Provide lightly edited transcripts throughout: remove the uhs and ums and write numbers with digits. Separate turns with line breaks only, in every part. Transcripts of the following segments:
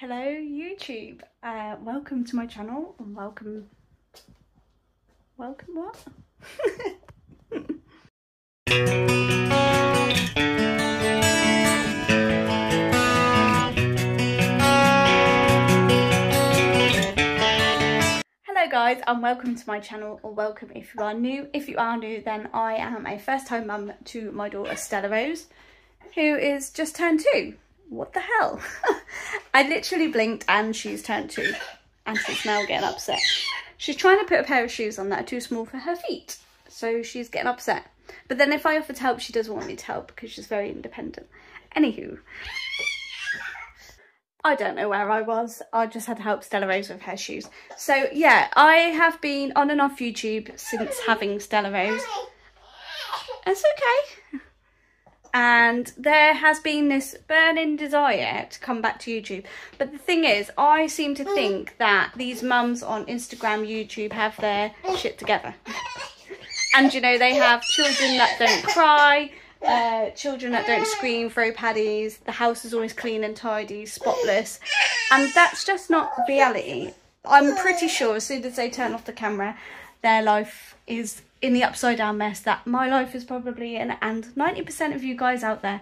Hello YouTube, welcome to my channel and welcome what? Hello guys and welcome to my channel, or welcome if you are new. If you are new, then I am a first time mum to my daughter Stella-Rose, who is just turned 2. What the hell? I literally blinked and she's turned 2 and she's now getting upset. She's trying to put a pair of shoes on that are too small for her feet, so she's getting upset. But then if I offer to help, she doesn't want me to help because she's very independent. Anywho, I don't know where I was. I just had to help Stella-Rose with her shoes. So yeah, I have been on and off YouTube since having Stella-Rose. It's okay. And there has been this burning desire to come back to YouTube. But the thing is, I seem to think that these mums on Instagram, YouTube have their shit together. And you know, they have children that don't cry, children that don't scream, throw paddies, the house is always clean and tidy, spotless. And that's just not reality. I'm pretty sure as soon as they turn off the camera, their life is in the upside down mess that my life is probably in, and 90% of you guys out there,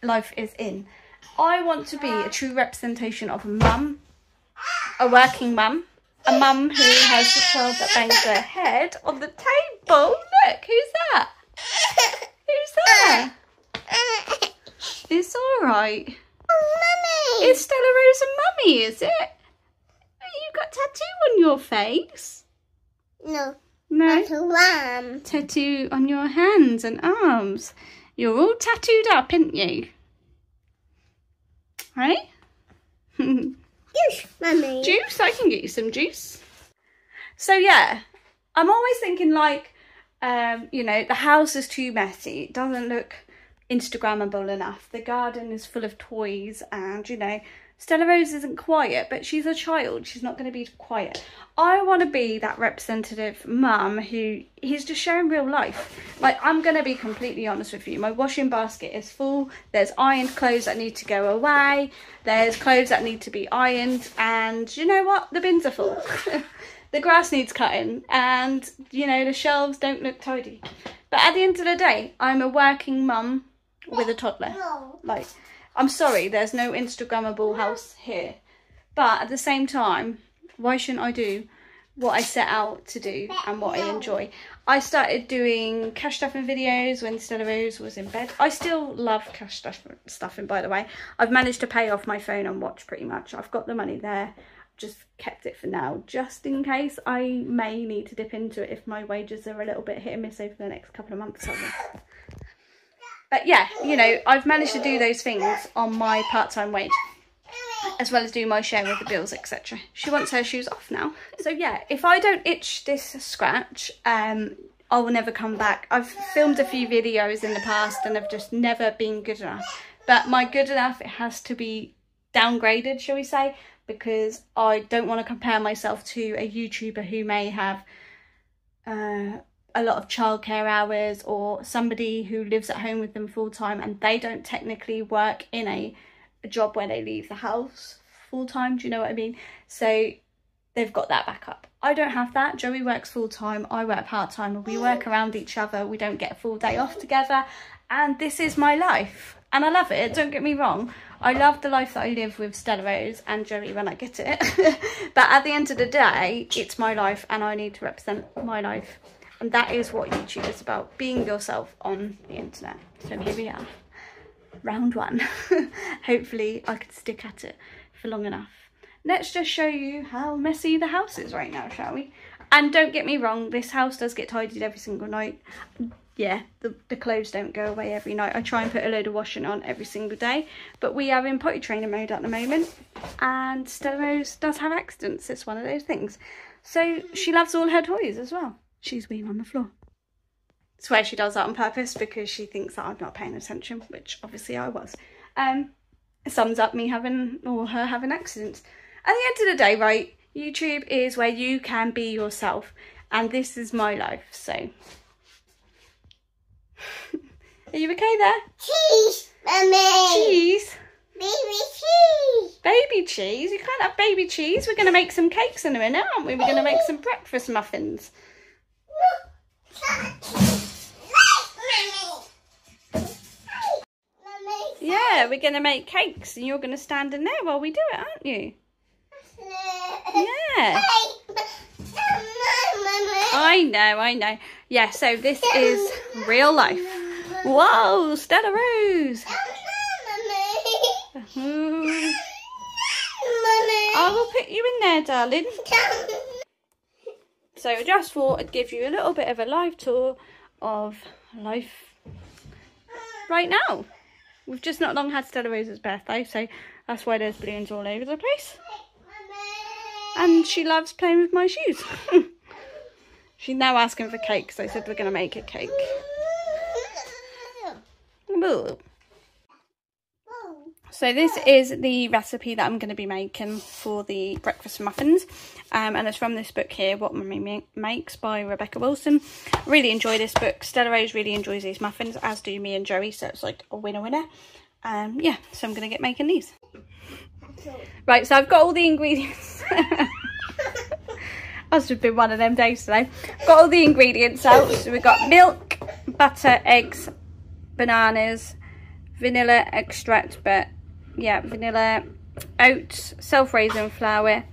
life is in. I want to be a true representation of a mum, a working mum, a mum who has a child that bangs their head on the table. Look, who's that? Who's that? It's alright. Mummy. It's Stella-Rose and Mummy, is it? You got tattoo on your face?
No.
No?
Tattoo
on your hands and arms. You're all tattooed up, aren't you? Right?
Juice, Mummy.
Juice? I can get you some juice. So yeah, I'm always thinking like, you know, the house is too messy. It doesn't look Instagrammable enough. The garden is full of toys and, you know, Stella-Rose isn't quiet, but she's a child. She's not going to be quiet. I want to be that representative mum who is just showing real life. Like, I'm going to be completely honest with you. My washing basket is full. There's ironed clothes that need to go away. There's clothes that need to be ironed. And you know what? The bins are full. The grass needs cutting. And, you know, the shelves don't look tidy. But at the end of the day, I'm a working mum with a toddler. Like, I'm sorry, there's no Instagrammable house here. But at the same time, why shouldn't I do what I set out to do and what I enjoy? I started doing cash stuffing videos when Stella-Rose was in bed. I still love cash stuffing, by the way. I've managed to pay off my phone and watch pretty much. I've got the money there. Just kept it for now, just in case I may need to dip into it if my wages are a little bit hit and miss over the next couple of months. But yeah, you know, I've managed to do those things on my part-time wage, as well as do my share with the bills, etc. She wants her shoes off now. So yeah, if I don't itch this scratch, I will never come back. I've filmed a few videos in the past and have just never been good enough. But my good enough, it has to be downgraded, shall we say, because I don't want to compare myself to a YouTuber who may have a lot of childcare hours, or somebody who lives at home with them full time and they don't technically work in a job where they leave the house full time. Do you know what I mean? So they've got that backup. I don't have that. Joey works full time, I work part time, and we work around each other. We don't get a full day off together, and this is my life and I love it. Don't get me wrong, I love the life that I live with Stella-Rose and Joey when I get it. But at the end of the day, it's my life and I need to represent my life. And that is what YouTube is about, being yourself on the internet. So here we are, round 1. Hopefully I can stick at it for long enough. Let's just show you how messy the house is right now, shall we? And don't get me wrong, this house does get tidied every single night. Yeah, the clothes don't go away every night. I try and put a load of washing on every single day. But we are in potty training mode at the moment. And Stella-Rose does have accidents. It's one of those things. So she loves all her toys as well. She's weeing on the floor. I swear she does that on purpose because she thinks that I'm not paying attention, which obviously I was. It sums up me having, or her having accidents. At the end of the day, right, YouTube is where you can be yourself. And this is my life, so. Are you okay there?
Cheese, Mummy.
Cheese?
Baby cheese.
Baby cheese? You can't have baby cheese. We're going to make some cakes in a minute, aren't we? We're going to make some breakfast muffins. Yeah, we're going to make cakes and you're going to stand in there while we do it, aren't you? Yeah. I know. Yeah, so this is real life. Whoa, Stella-Rose. I will put you in there, darling. So I just thought I'd give you a little bit of a live tour of life right now. We've just not long had Stella-Rose's birthday, so that's why there's balloons all over the place. And she loves playing with my shoes. She's now asking for cake, so I said we're going to make a cake. So this is the recipe that I'm going to be making for the breakfast muffins, and it's from this book here, What Mummy Makes by Rebecca Wilson. Really enjoy this book. Stella-Rose really enjoys these muffins, as do me and Joey, so it's like a winner. Yeah, so I'm going to get making these. Right, so I've got all the ingredients. Must have been one of them days today. Got all the ingredients out. So we've got milk, butter, eggs, bananas, vanilla extract, but yeah, vanilla, oats, self-raising flour,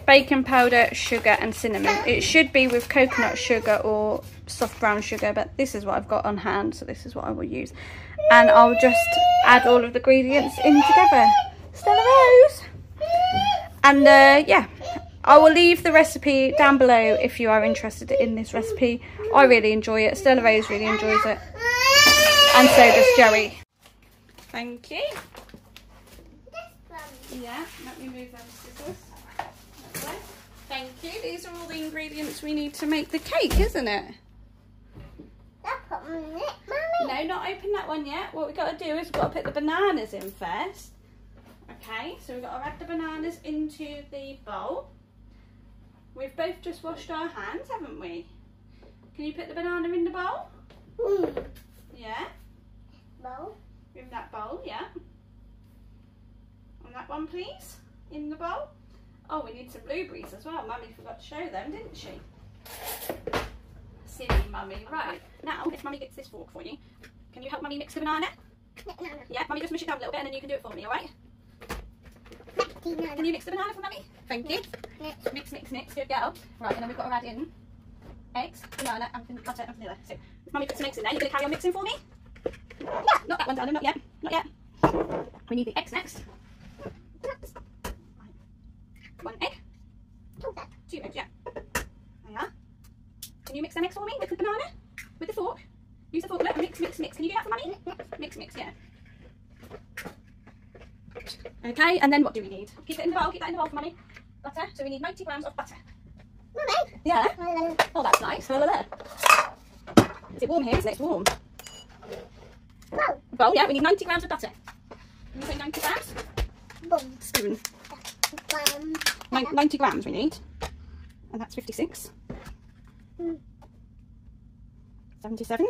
baking powder, sugar and cinnamon. It should be with coconut sugar or soft brown sugar, but this is what I've got on hand, so this is what I will use. And I'll just add all of the ingredients in together. Stella-Rose! And yeah, I will leave the recipe down below if you are interested in this recipe. I really enjoy it. Stella-Rose really enjoys it. And so does Joey. Thank you. Yeah, let me move those scissors. Okay. Thank you. These are all the ingredients we need to make the cake, isn't it? No, not open that one yet. What we've got to do is we've got to put the bananas in first. Okay, so we've got to add the bananas into the bowl. We've both just washed our hands, haven't we? Can you put the banana in the bowl? Yeah.
Bowl.
In that bowl, yeah. And that one, please. In the bowl. Oh, we need some blueberries as well. Mummy forgot to show them, didn't she? Silly Mummy. Right. Now, if Mummy gets this fork for you, can you help Mummy mix the banana? Yeah, Mummy just mush it down a little bit and then you can do it for me, alright? Can you mix the banana for Mummy? Thank you. Mix. Good girl. Right, and then we've got to add in eggs, banana, and butter and vanilla. So, if Mummy puts some eggs in there, you're going to carry on mixing for me? Yeah. Not that one, darling. Not yet. Not yet. We need the eggs next. One egg. Two eggs, yeah. There you are. Can you mix them eggs for me with the banana? With the fork? Use the fork. Look, mix. Can you do that for Mummy? Mix, yeah. Okay, and then what do we need? Keep it in the bowl. Keep that in the bowl for Mummy. Butter. So we need 90 grams of butter. Mummy? Yeah? Oh, that's nice. There. Is it warm here? Isn't it? It's warm. Bowl, yeah, we need 90 grams of butter. Can you say 90 grams? Spoon. 90 grams we need. And that's 56. 77.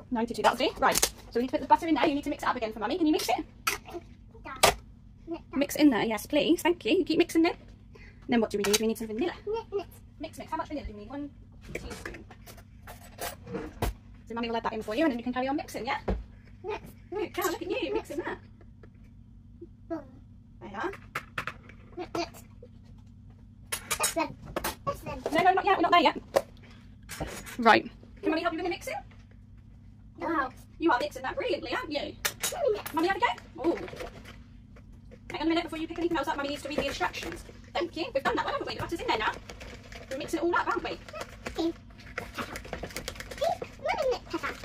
92, that'll do. Right, so we need to put the butter in there. You need to mix it up again for Mummy. Can you mix it? Mix in there, yes please. Thank you. You keep mixing it. And then what do we need? We need some vanilla. Mix. How much vanilla do we need? 1 teaspoon. So Mummy will add that in for you and then you can carry on mixing, yeah? Look at you mixing that. There you are. No, not yet. We're not there yet. Right. Can Mummy help you with the mixing? Wow. You are mixing that brilliantly, aren't you? Mummy, have a go? Oh. Hang on a minute before you pick anything else up. Mummy needs to read the instructions. Thank you. We've done that one, haven't we? The butter's in there now. We're mixing it all up, aren't we?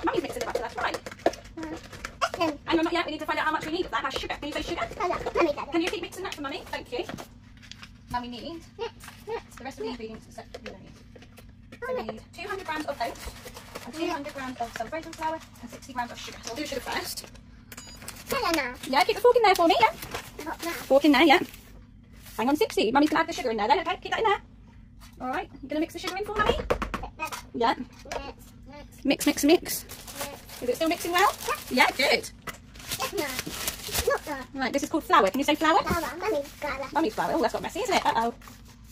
Mummy's mixing the butter, that's right. Hang on, not yet. We need to find out how much we need of that. Has sugar. Can you say sugar? Can you keep mixing that for Mummy? Thank you. Mummy needs the rest of the ingredients except you don't need. So we need 200 grams of oats and 200 grams of self-raising flour and 60 grams of sugar. So we'll do sugar first. Yeah, keep the fork in there for me, yeah? Fork in there, yeah. Hang on, 60. Mummy's going to add the sugar in there then, okay? Keep that in there. Alright, you're going to mix the sugar in for Mummy? Yeah. Mix. Is it still mixing well? Yeah, good.
No. Not that.
Right, this is called flour. Can you say flour?
Flour. Mummy's flour.
Mummy's flour. Oh, that's got messy, isn't it? Uh-oh.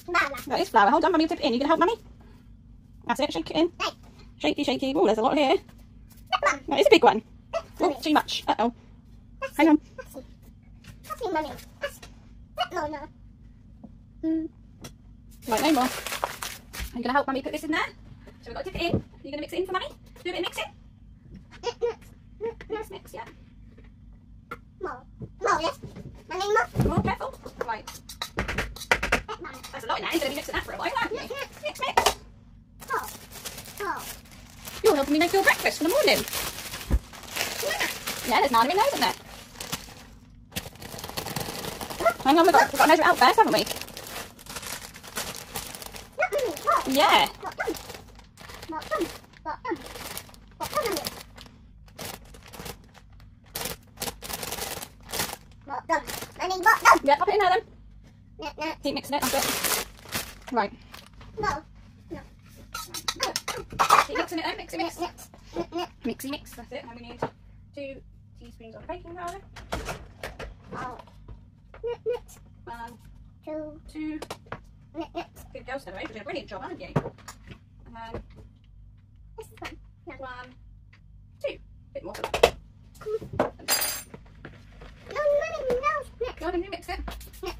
Flour.
That is flour. Hold on, Mummy will dip it in. You going to help Mummy? That's it. Shake it in.
Hey.
Shaky, shaky. Oh, there's a lot here.
That one.
That is a big one. Oh,
Mummy.
too much. Uh-oh.
That's
Hang on.
That's it. That's it, Mummy. No, no.
Right, no more. Are you going to help Mummy put this in there? So we've got to dip it in. Are you going to mix it in for Mummy? Do a bit of mixing. Mix, yeah.
More. More, yes. Mummy, more.
More, careful. Right. That's a lot in there. You're going to be mixing that for a while, aren't you? Mix, mix.
Oh.
You're helping me make your breakfast for the morning. Yeah, there's none in there, isn't there? Hang on, we've got to measure it out first, haven't we? Yeah. Yeah, pop it in there then. Keep mixing it, that's it. Right. Keep mixing it then, mix it, mix. Mixy mix, that's it. And we need 2 teaspoons of baking powder. 1, 2. Good girl, Stella-Rose. You did a brilliant job, haven't you? And then 1, 2. Bit more for that. Go on and you mix it. Yeah.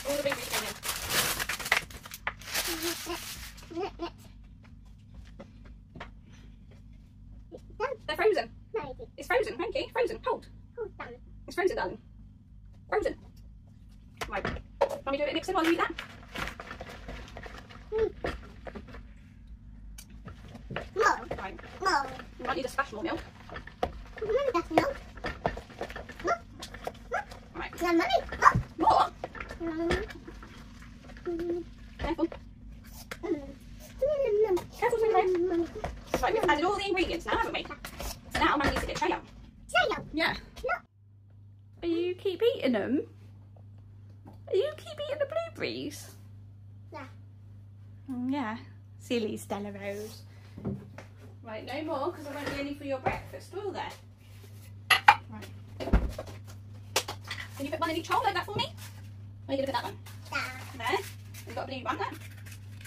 All the blueberries going in. They're frozen. It's frozen, thank you. Frozen, cold. It's frozen, darling. Frozen. Right. Want me to do a bit of mixing while you eat that? Right. You might need a splash more milk. Right. More? Careful. Careful, Stella-Rose. Right, we've added all the ingredients now, haven't we? So now Mum needs to get a tray out. Yeah. Are you keep eating them? Are you keep eating the blueberries?
Yeah.
Yeah. Silly Stella-Rose. Right, no more, because I won't be any for your breakfast, will there? Right. Can you put one in each hole like that for me? Or are you going to put that one? There. You've got a blue one there.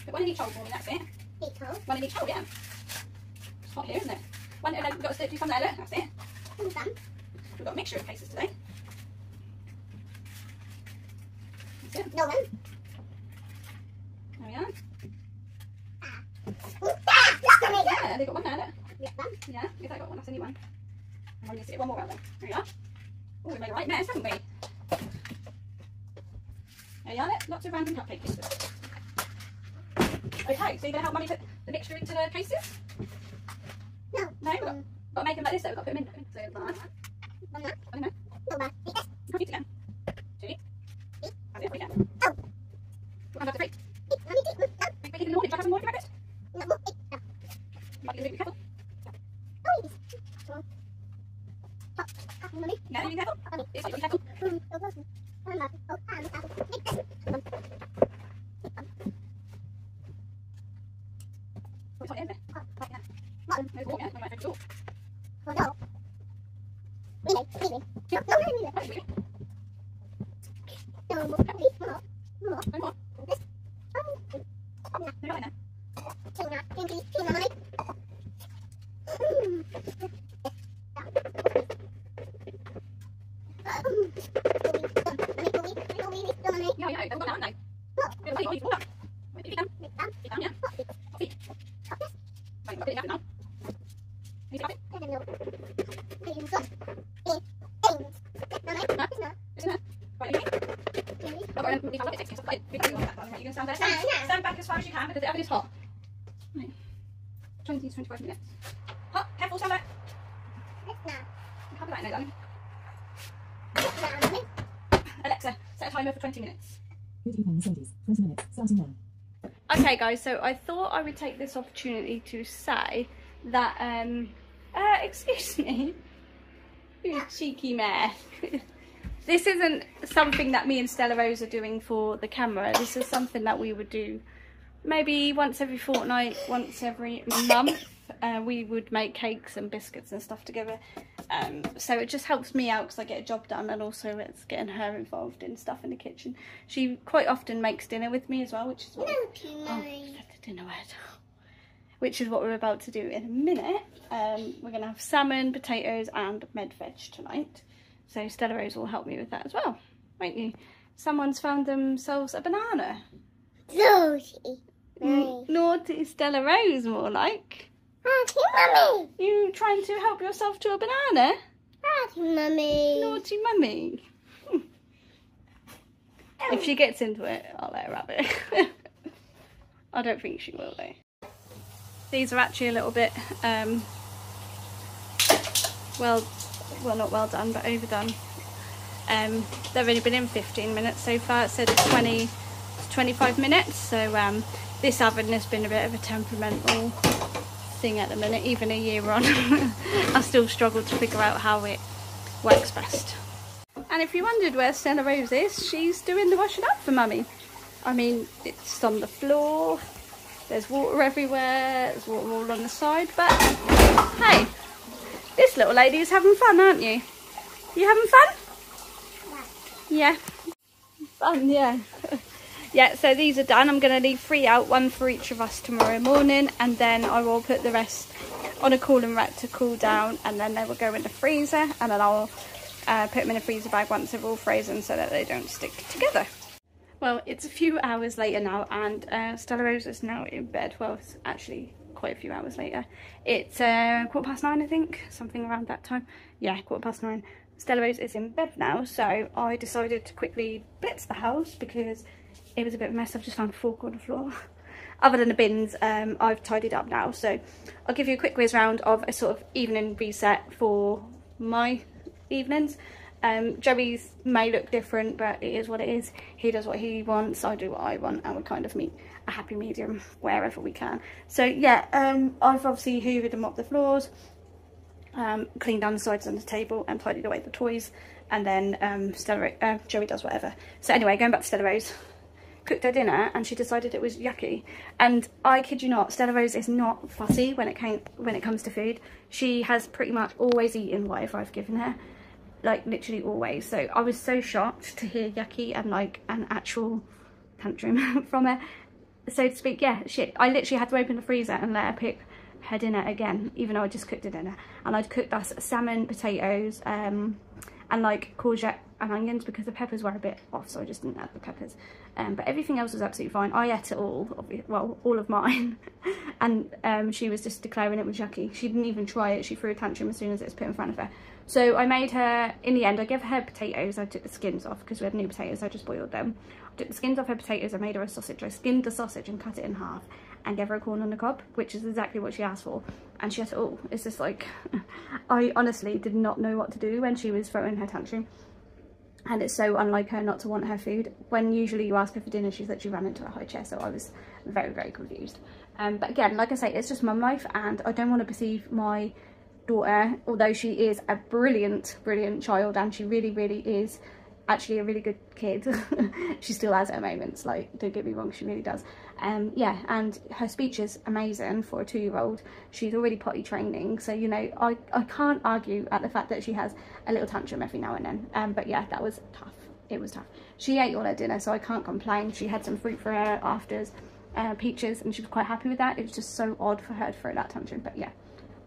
Put one in each hole for me, that's it. One in each hole, yeah. It's hot here, isn't it? One, no, we've got to do some there, look, that's it. We've got a mixture of cases today. That's it. There we are. Yeah, they've got one there, look. Yeah, if they got one, that's a new one. And I'm going to sit one more out there. There we are. Oh, we made a right mess, haven't we? There you are, look. Lots of random cupcake pieces. Okay, so you're going to help Mummy put the mixture into the cases? No, we've got to make them like this, so we've got to put them in. So that. I don't know. How do you again? 2. That's it, we go. What have to 3? Make it in the morning. Shall I have some more for breakfast? Might be a little bit careful. No, be careful. It's like, be careful. It's hot, isn't it? There's water, I might have to talk. No more. Yeah, they've got that, haven't they? They've got it, all Wait, if you can. If you can, yeah. Feet. Right, you've got it in now. Can you see it? No, isn't it? Right, are you ready? Oh, but we'll leave our fixing. Right, you're going to stand there. Stand back as far as you can because the oven is hot. Right. 20 to 25 minutes. Hot, careful, stand back. How do I know, darling? Alexa, set a timer for 20 minutes.
20 minutes, starting now.
Okay guys, so I thought I would take this opportunity to say that, excuse me, you cheeky mare. This isn't something that me and Stella-Rose are doing for the camera. This is something that we would do maybe once every fortnight, once every month. we would make cakes and biscuits and stuff together. So it just helps me out because I get a job done, and also it's getting her involved in stuff in the kitchen. She quite often makes dinner with me as well, which is what which is what we're about to do in a minute. We're going to have salmon, potatoes and med veg tonight. So Stella-Rose will help me with that as well, won't you? Someone's found themselves a banana.
Naughty.
Naughty Stella-Rose, more like.
Naughty mummy.
You trying to help yourself to a banana?
Naughty mummy.
Naughty mummy. If she gets into it, I'll let her have it. I don't think she will though. These are actually a little bit, well not well done, but overdone. They've only been in 15 minutes so far. It said 25 minutes. So this oven has been a bit of a temperamental thing at the minute. Even a year on, I still struggle to figure out how it works best. And if you wondered where Stella-Rose is, she's doing the washing up for Mummy. I mean, it's on the floor. There's water everywhere, there's water all on the side, but hey, this little lady's having fun, aren't you? You having fun? Yeah. Fun, yeah. Yeah, so these are done. I'm going to leave 3 out, 1 for each of us tomorrow morning, and then I will put the rest on a cooling rack to cool down, and then they will go in the freezer, and then I'll put them in a freezer bag once they're all frozen so that they don't stick together. Well, it's a few hours later now, and Stella-Rose is now in bed. Well, it's actually quite a few hours later. It's 9:15, I think, something around that time. Yeah, 9:15. Stella-Rose is in bed now, so I decided to quickly blitz the house because it was a bit of a mess. I've just found a fork on the floor. Other than the bins, I've tidied up now, so I'll give you a quick whiz round of a sort of evening reset for my evenings. Joey's may look different, but it is what it is. He does what he wants, I do what I want, and we kind of meet a happy medium wherever we can. So yeah, I've obviously hoovered and mopped the floors, cleaned down the sides on the table and tidied away the toys, and then Joey does whatever. So anyway, going back to Stella-Rose, cooked her dinner and she decided it was yucky, and I kid you not, Stella-Rose is not fussy when it comes to food. She has pretty much always eaten whatever I've given her. Like literally always. So I was so shocked to hear yucky and like an actual tantrum from her, so to speak. Yeah, shit, I literally had to open the freezer and let her pick her dinner again, even though I just cooked her dinner. And I'd cooked us salmon, potatoes, and like courgette and onions because the peppers were a bit off, so I just didn't add the peppers. But everything else was absolutely fine. I ate it all, well, all of mine. And she was just declaring it was yucky. She didn't even try it. She threw a tantrum as soon as it was put in front of her. So I made her, in the end, I gave her potatoes. I took the skins off because we had new potatoes. I just boiled them. I took the skins off her potatoes. I made her a sausage. I skinned the sausage and cut it in half and gave her a corn on the cob, which is exactly what she asked for. And she ate it all. It's just like, I honestly did not know what to do when she was throwing her tantrum. And it's so unlike her not to want her food. When usually you ask her for dinner, she's literally ran into a high chair. So I was very, very confused. But again, like I say, it's just mum life, and I don't want to perceive my daughter, although she is a brilliant child and she really is actually a really good kid. She still has her moments, like, don't get me wrong, she really does. Yeah, and her speech is amazing for a 2-year-old. She's already potty training, so you know, I can't argue at the fact that she has a little tantrum every now and then. But yeah, that was tough. It was tough. She ate all her dinner, so I can't complain. She had some fruit for her afters, peaches, and she was quite happy with that. It was just so odd for her to throw that tantrum, but yeah,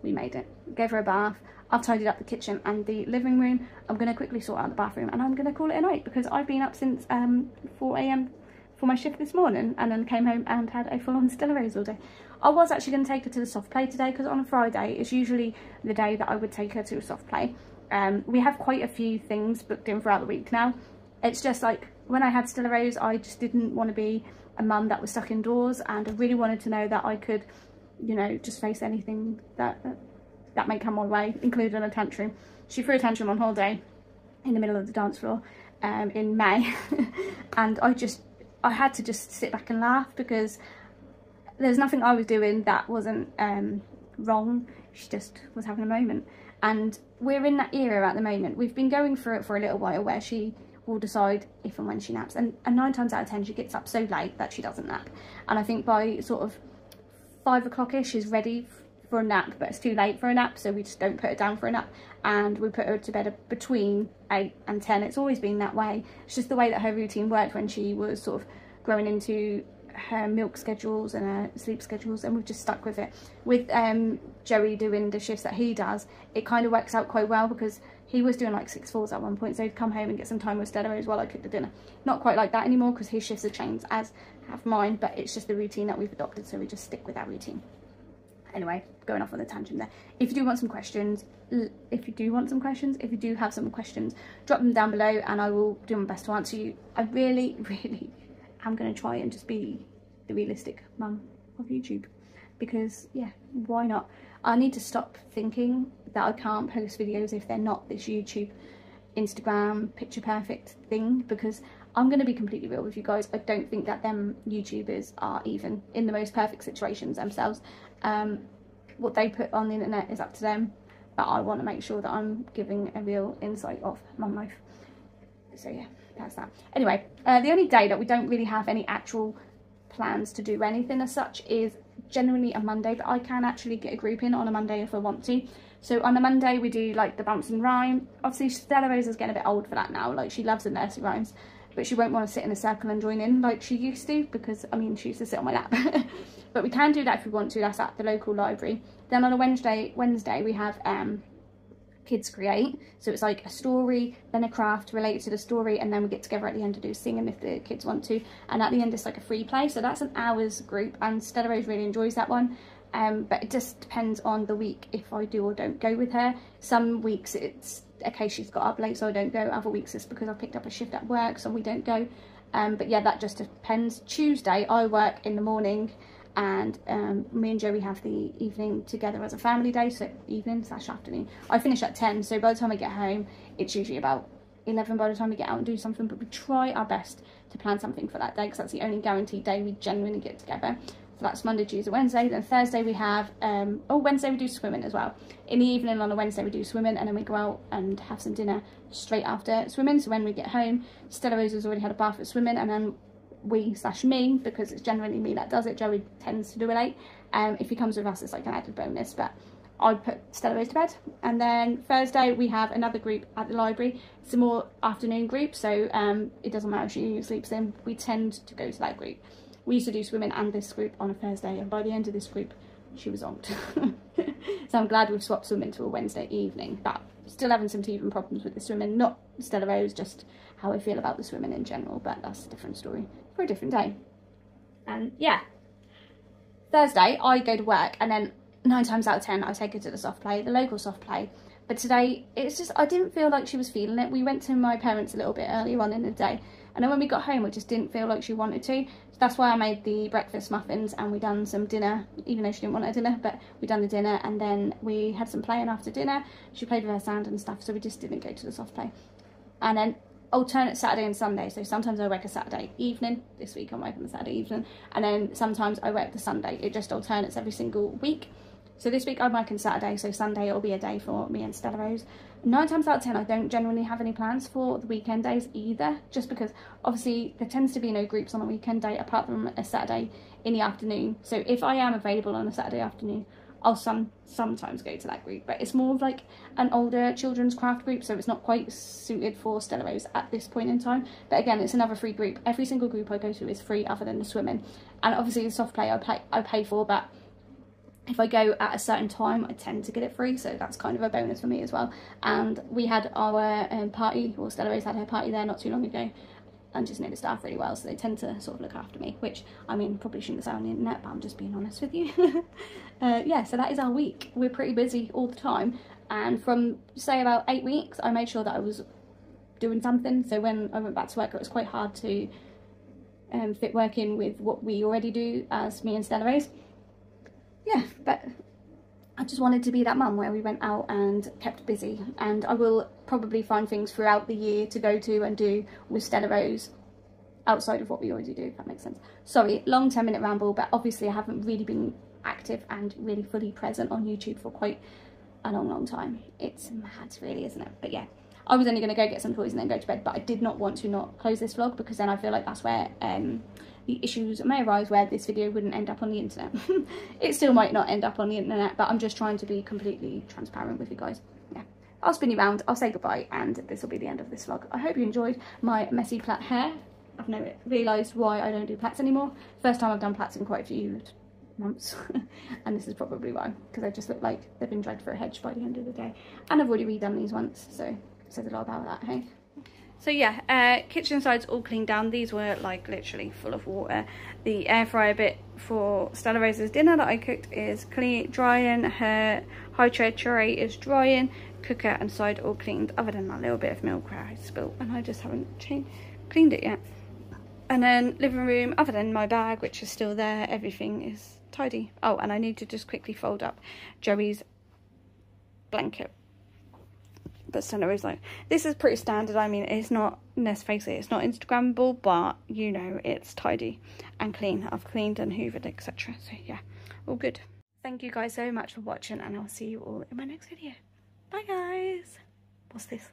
we made it. Gave her a bath. I've tidied up the kitchen and the living room. I'm going to quickly sort out the bathroom, and I'm going to call it a night because I've been up since 4 AM for my shift this morning, and then came home and had a full-on Stella-Rose all day. I was actually going to take her to the soft play today because on a Friday it's usually the day that I would take her to a soft play. We have quite a few things booked in throughout the week now. It's just like when I had Stella-Rose, I just didn't want to be a mum that was stuck indoors, and I really wanted to know that I could, you know, just face anything that may come my way, including a tantrum. She threw a tantrum on holiday in the middle of the dance floor in May and I had to just sit back and laugh because there's nothing I was doing that wasn't wrong. She just was having a moment, and we're in that era at the moment. We've been going through it for a little while where she will decide if and when she naps, and 9 times out of 10 she gets up so late that she doesn't nap, and I think by sort of 5 o'clock-ish she's ready for a nap, but it's too late for a nap, so we just don't put her down for a nap, and we put her to bed between 8 and 10. It's always been that way. It's just the way that her routine worked when she was sort of growing into her milk schedules and her sleep schedules, and we've just stuck with it. With Joey doing the shifts that he does, it kind of works out quite well, because he was doing like 6/4s at one point, so he'd come home and get some time with Stella-Rose while I cooked the dinner. Not quite like that anymore, because his shifts have changed, as have mine, but it's just the routine that we've adopted, so we just stick with that routine. Anyway, going off on a tangent there. If you do have some questions, drop them down below and I will do my best to answer you. I really am going to try and just be the realistic mum of YouTube, because yeah, why not? I need to stop thinking that I can't post videos if they're not this YouTube, Instagram, picture perfect thing, because I'm going to be completely real with you guys. I don't think that them YouTubers are even in the most perfect situations themselves. What they put on the internet is up to them, but I want to make sure that I'm giving a real insight of mum life. So yeah, that's that. Anyway, the only day that we don't really have any actual plans to do anything as such is generally a Monday, but I can actually get a group in on a Monday if I want to. So on a Monday we do like the bounce and rhyme. Obviously Stella-Rose is getting a bit old for that now, like she loves the nursery rhymes, but she won't want to sit in a circle and join in like she used to, because I mean she used to sit on my lap. But we can do that if we want to. That's at the local library. Then on a Wednesday we have Kids Create, so it's like a story, then a craft related to the story, and then we get together at the end to do singing if the kids want to, and at the end it's like a free play. So that's an hour's group, and Stella-Rose really enjoys that one. But it just depends on the week if I do or don't go with her. Some weeks it's okay, she's got up late so I don't go. Other weeks it's because I've picked up a shift at work, so we don't go. But yeah, that just depends. Tuesday I work in the morning, and me and Joey have the evening together as a family day, so evening/afternoon. I finish at 10, so by the time I get home it's usually about 11 by the time we get out and do something, but we try our best to plan something for that day, because that's the only guaranteed day we genuinely get together. So that's Monday, Tuesday, Wednesday. Then Thursday we have Wednesday we do swimming as well. In the evening on a Wednesday we do swimming, and then we go out and have some dinner straight after swimming. So when we get home, Stella-Rose has already had a bath at swimming, and then me, because it's generally me that does it, Joey tends to do it late. If he comes with us it's like an added bonus, but I put Stella-Rose to bed. And then Thursday we have another group at the library. It's a more afternoon group, so it doesn't matter if she sleeps in, we tend to go to that group. We used to do swimming and this group on a Thursday, and by the end of this group she was on. So I'm glad we've swapped swimming to a Wednesday evening, but still having some teething problems with the swimming, not Stella-Rose, just how I feel about the swimming in general, but that's a different story for a different day. And yeah, Thursday I go to work, and then 9 times out of 10 I take her to the soft play, the local soft play. But today it's just, I didn't feel like she was feeling it. We went to my parents a little bit earlier on in the day, and then when we got home I just didn't feel like she wanted to. So that's why I made the breakfast muffins, and we done some dinner, even though she didn't want her dinner, but we done the dinner, and then we had some playing after dinner. She played with her sand and stuff, so we just didn't go to the soft play. And then alternate Saturday and Sunday, so sometimes I work a Saturday evening. This week I'm working the Saturday evening, and then sometimes I work the Sunday. It just alternates every single week. So this week I'm working Saturday, so Sunday will be a day for me and Stella-Rose. 9 times out of 10 I don't generally have any plans for the weekend days either, just because obviously there tends to be no groups on a weekend day apart from a Saturday in the afternoon. So if I am available on a Saturday afternoon, I'll sometimes go to that group, but it's more of like an older children's craft group, so it's not quite suited for Stella-Rose at this point in time. But again, it's another free group. Every single group I go to is free other than the swimming, and obviously the soft play I pay for, but if I go at a certain time I tend to get it free, so that's kind of a bonus for me as well. And we had our party, or Stella-Rose had her party there not too long ago, and just know the staff really well, so they tend to sort of look after me, which I mean probably shouldn't say on the internet, but I'm just being honest with you. Yeah, so that is our week. We're pretty busy all the time, and from say about 8 weeks I made sure that I was doing something. So when I went back to work it was quite hard to fit work in with what we already do as me and Stella-Rose. Yeah, but I just wanted to be that mum where we went out and kept busy, and I will probably find things throughout the year to go to and do with Stella-Rose outside of what we already do, if that makes sense. Sorry, long 10-minute ramble, but obviously I haven't really been active and really fully present on YouTube for quite a long time. It's mad really, isn't it? But yeah, I was only going to go get some toys and then go to bed, but I did not want to not close this vlog, because then I feel like that's where the issues may arise, where this video wouldn't end up on the internet. It still might not end up on the internet, but I'm just trying to be completely transparent with you guys. Yeah, I'll spin you round, I'll say goodbye, and this will be the end of this vlog. I hope you enjoyed my messy plait hair. I've now realised why I don't do plaits anymore. First time I've done plaits in quite a few months. And this is probably why, because I just look like they've been dragged through a hedge by the end of the day. And I've already redone these once, so it says a lot about that, hey? So yeah, kitchen side's all cleaned down. These were like literally full of water. The air fryer bit for Stella-Rose's dinner that I cooked is clean, drying. Her high chair tray is drying. Cooker and side all cleaned, other than that little bit of milk where I spilled and I just haven't cleaned it yet. And then living room, other than my bag, which is still there, everything is tidy. Oh, and I need to just quickly fold up Joey's blanket. But Stella-Rose, like, this is pretty standard. I mean, it's not, let's face it, it's not Instagrammable, but you know, it's tidy and clean. I've cleaned and hoovered, etc. So yeah, all good. Thank you guys so much for watching, and I'll see you all in my next video. Bye guys. What's this?